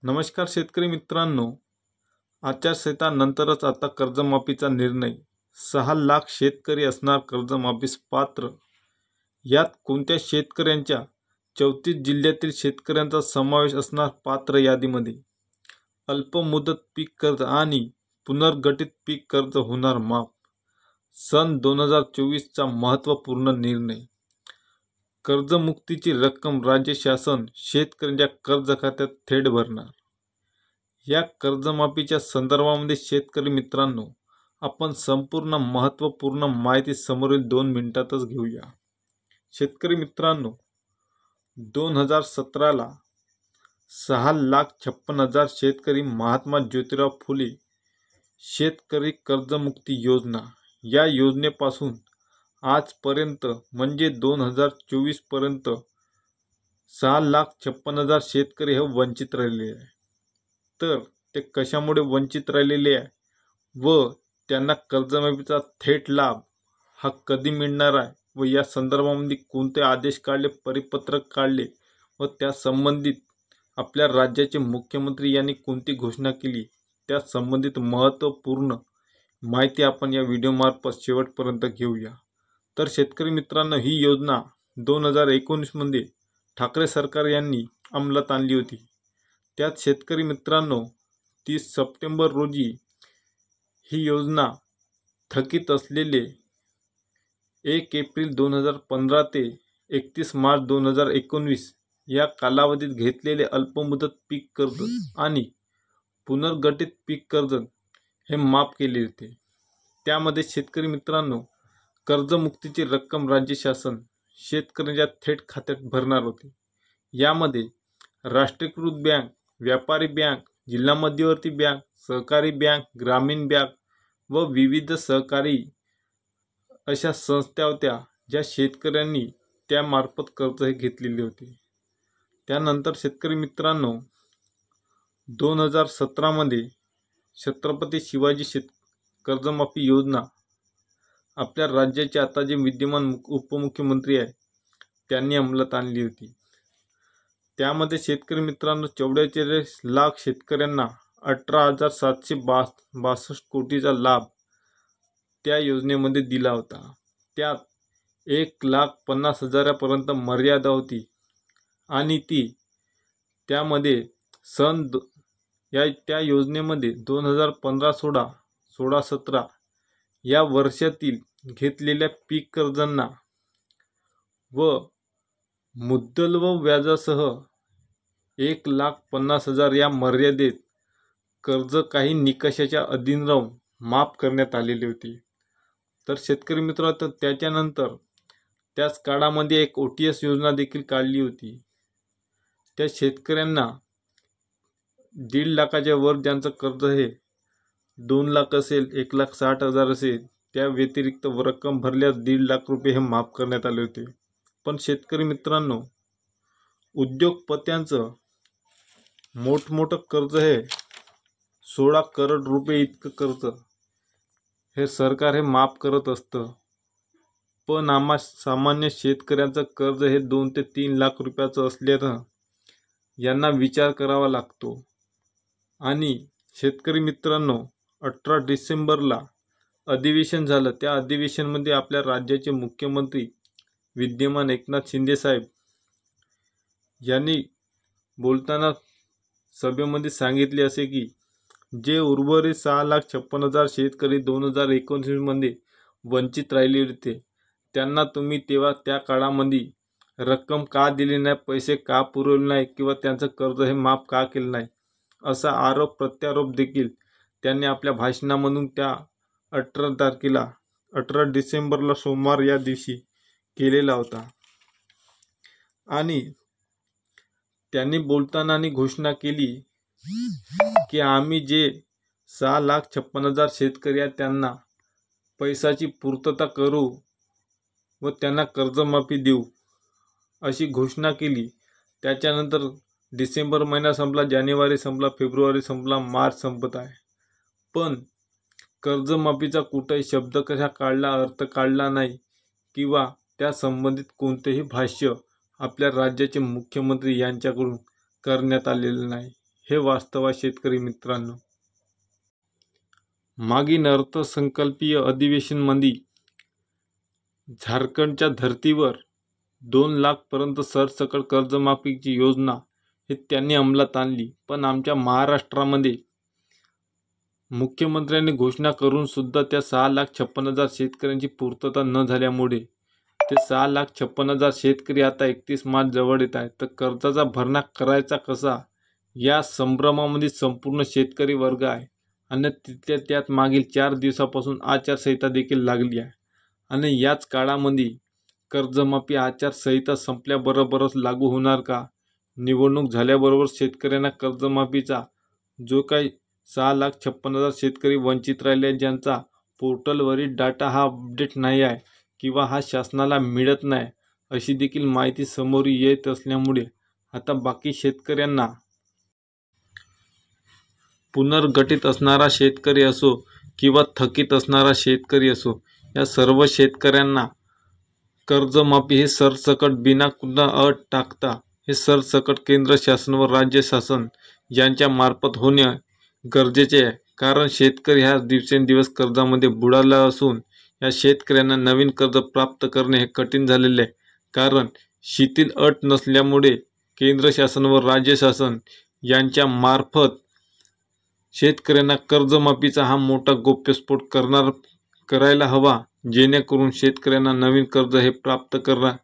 नमस्कार शेतकरी मित्रांनो, आचारसंहितानंतरच आता कर्जमाफीचा निर्णय. 6 लाख शेतकरी असणार कर्जमाफीस पात्र. यात कोणत्या शेतकऱ्यांच्या 34 जिल्ह्यातील शेतकऱ्यांचा समावेश असणार पात्र यादीमध्ये. अल्पमुदत पीक कर्ज आणि पुनर्गठित पीक कर्ज होणार माफ. सन 2024चा महत्त्वपूर्ण निर्णय. कर्जमुक्तीची रक्कम राज्य शासन शेतकऱ्यांच्या कर्ज खात्यात थेट भरणार. या कर्जमाफीच्या संदर्भामध्ये शेतकरी मित्रांनो, आपण संपूर्ण महत्त्वपूर्ण माहिती समोरील 2 मिनिटातच घेऊया. शेतकरी मित्रांनो, 2017ला 6,56,000 शेतकरी महात्मा ज्योतिराव फुले शेतकरी कर्जमुक्ती योजना या योजनेपासून आजपर्यंत म्हणजे 2024 पर्यंत 6,56,000 शेतकरी हे वंचित राहिलेले आहे. तर ते कशामुळे वंचित राहिलेले आहे व त्यांना कर्जमाफीचा थेट लाभ हा कधी मिळणार आहे व या संदर्भामध्ये कोणते आदेश काढले, परिपत्रक काढले व त्या संबंधित आपल्या राज्याचे मुख्यमंत्री यांनी कोणती घोषणा केली, त्या संबंधित महत्त्वपूर्ण माहिती आपण या व्हिडिओमार्फत शेवटपर्यंत घेऊया. तर शेतकरी मित्रांनो, ही योजना 2019 मध्ये ठाकरे सरकार यांनी अंमलात आणली होती. त्यात शेतकरी मित्रांनो 30 सप्टेंबर रोजी ही योजना थकीत असलेले 1 एप्रिल 2015 ते 31 मार्च 2019 या कालावधीत घेतलेले अल्पमुदत पीक कर्ज आणि पुनर्गठित पीक कर्ज हे माफ केले होते. त्यामध्ये शेतकरी मित्रांनो कर्जमुक्तीची रक्कम राज्य शासन शेतकऱ्यांच्या थेट खात्यात भरणार होते. यामध्ये राष्ट्रीयकृत बँक, व्यापारी बँक, जिल्हा मध्यवर्ती बँक, सहकारी बँक, ग्रामीण बँक व विविध सहकारी अशा संस्था होत्या ज्या शेतकऱ्यांनी त्यामार्फत कर्ज हे घेतलेले होते. त्यानंतर शेतकरी मित्रांनो 2017 मध्ये छत्रपती शिवाजी कर्जमाफी योजना आपल्या राज्याचे आता जे विद्यमान उपमुख्यमंत्री आहे त्यांनी अंमलात आणली होती. त्यामध्ये शेतकरी मित्रांनो 44 लाख शेतकऱ्यांना 18,762 कोटीचा लाभ त्या योजनेमध्ये दिला होता. त्यात 1,50,000 पर्यंत मर्यादा होती आणि त्यामध्ये त्या योजनेमध्ये 2015-16, 16-17 या वर्षातील घेतलेल्या पीक कर्जांना व मुद्दल व व्याजासह 1,50,000 या मर्यादेत कर्ज काही निकषाच्या अधीन राहून माफ करण्यात आलेली होती. तर शेतकरी मित्र, तर त्याच्यानंतर त्याच काळामध्ये एक OTS योजना देखील काढली होती. त्या शेतकऱ्यांना 1.5 लाखाच्या वर ज्यांचं कर्ज हे 2 लाख असेल, 1,60,000 असेल, त्या व्यतिरिक्त रक्कम भरल्यास 1.5 लाख रुपये हे माफ करण्यात आले होते. पण शेतकरी मित्रांनो, उद्योगपत्यांचं मोठमोठं कर्ज हे 16 करोड रुपये इतकं कर्ज हे सरकार हे माफ करत असतं. पण आम्हा सामान्य शेतकऱ्यांचं कर्ज हे 2 ते 3 लाख रुपयाचं असल्यानं यांना विचार करावा लागतो. आणि शेतकरी मित्रांनो 18 डिसेंबरला अधिवेशन झालं. त्या अधिवेशनमध्ये आपल्या राज्याचे मुख्यमंत्री विद्यमान एकनाथ शिंदे साहेब यांनी बोलताना सभेमध्ये सांगितले असे की जे उर्वरित 6,56,000 शेतकरी 2019 मध्ये वंचित राहिले होते त्यांना तुम्ही तेव्हा त्या काळामध्ये रक्कम का दिली नाही, पैसे का पुरवले नाही किंवा त्यांचं कर्ज हे माफ का केलं नाही, असा आरोप प्रत्यारोप देखील त्यांनी आपल्या भाषणामधून त्या 18 डिसेंबरला सोमवार या दिवशी केलेला होता. आणि त्यांनी बोलताना घोषणा केली की आम्ही जे 6,56,000 शेतकरी आहेत त्यांना पैशाची पूर्तता करू व त्यांना कर्जमाफी देऊ अशी घोषणा केली. त्याच्यानंतर डिसेंबर महिना संपला, जानेवारी संपला, फेब्रुवारी संपला, मार्च संपत आहे. पण कर्जमाफीचा कुठेही शब्द कसा काढला, अर्थ काढला नाही किंवा त्या संबंधित कोणतेही भाष्य आपल्या राज्याचे मुख्यमंत्री यांच्याकडून करण्यात आलेलं नाही. हे वास्तव आहे शेतकरी मित्रांनो. मागील अर्थसंकल्पीय अधिवेशनमध्ये झारखंडच्या धर्तीवर 2 लाखपर्यंत सरसकट कर्जमाफीची योजना हे त्यांनी अंमलात आणली. पण आमच्या महाराष्ट्रामध्ये मुख्यमंत्र्यांनी घोषणा करून सुद्धा त्या 6,56,000 शेतकऱ्यांची पूर्तता न झाल्यामुळे ते 6,56,000 शेतकरी आता 31 मार्च जवळ येत आहेत. तर कर्जाचा भरणा करायचा कसा या संभ्रमामध्ये संपूर्ण शेतकरी वर्ग आहे. आणि तिथल्या त्यात मागील 4 दिवसापासून आचारसंहिता देखील लागली आहे. आणि याच काळामध्ये कर्जमाफी आचारसंहिता संपल्याबरोबरच लागू होणार का? निवडणूक झाल्याबरोबर शेतकऱ्यांना कर्जमाफीचा जो काही 6,56,000 शेतकरी वंचित राहिले, ज्यांचा पोर्टलवरील डाटा हा अपडेट नाही आहे किंवा हा शासनाला मिळत नाही, अशी देखील माहिती समोर येत असल्यामुळे आता बाकी शेतकऱ्यांना, पुनर्गठित असणारा शेतकरी असो किंवा थकीत असणारा शेतकरी असो, या सर्व शेतकऱ्यांना कर्जमाफी हे सरसकट बिना कुठला अट टाकता हे सरसकट केंद्र शासन व राज्य शासन यांच्या मार्फत होणे गरजेचे आहे. कारण शेतकरी हा दिवसेंदिवस कर्जामध्ये बुडाला असून या शेतकऱ्यांना नवीन कर्ज प्राप्त करणे हे कठीण झालेले आहे. कारण शिथिल अट नसल्यामुळे केंद्र शासन व राज्य शासन यांच्या मार्फत शेतकऱ्यांना कर्जमाफीचा हा मोठा गौप्यस्फोट करायला हवा, जेणेकरून शेतकऱ्यांना नवीन कर्ज हे प्राप्त करणं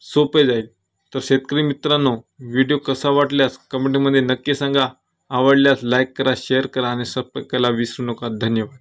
सोपे जाईल. तर शेतकरी मित्रांनो, व्हिडिओ कसा वाटल्यास कमेंटमध्ये नक्की सांगा. आवडल्यास लाईक करा, शेअर करा आणि सबस्क्राईब करायला विसरू नका. धन्यवाद.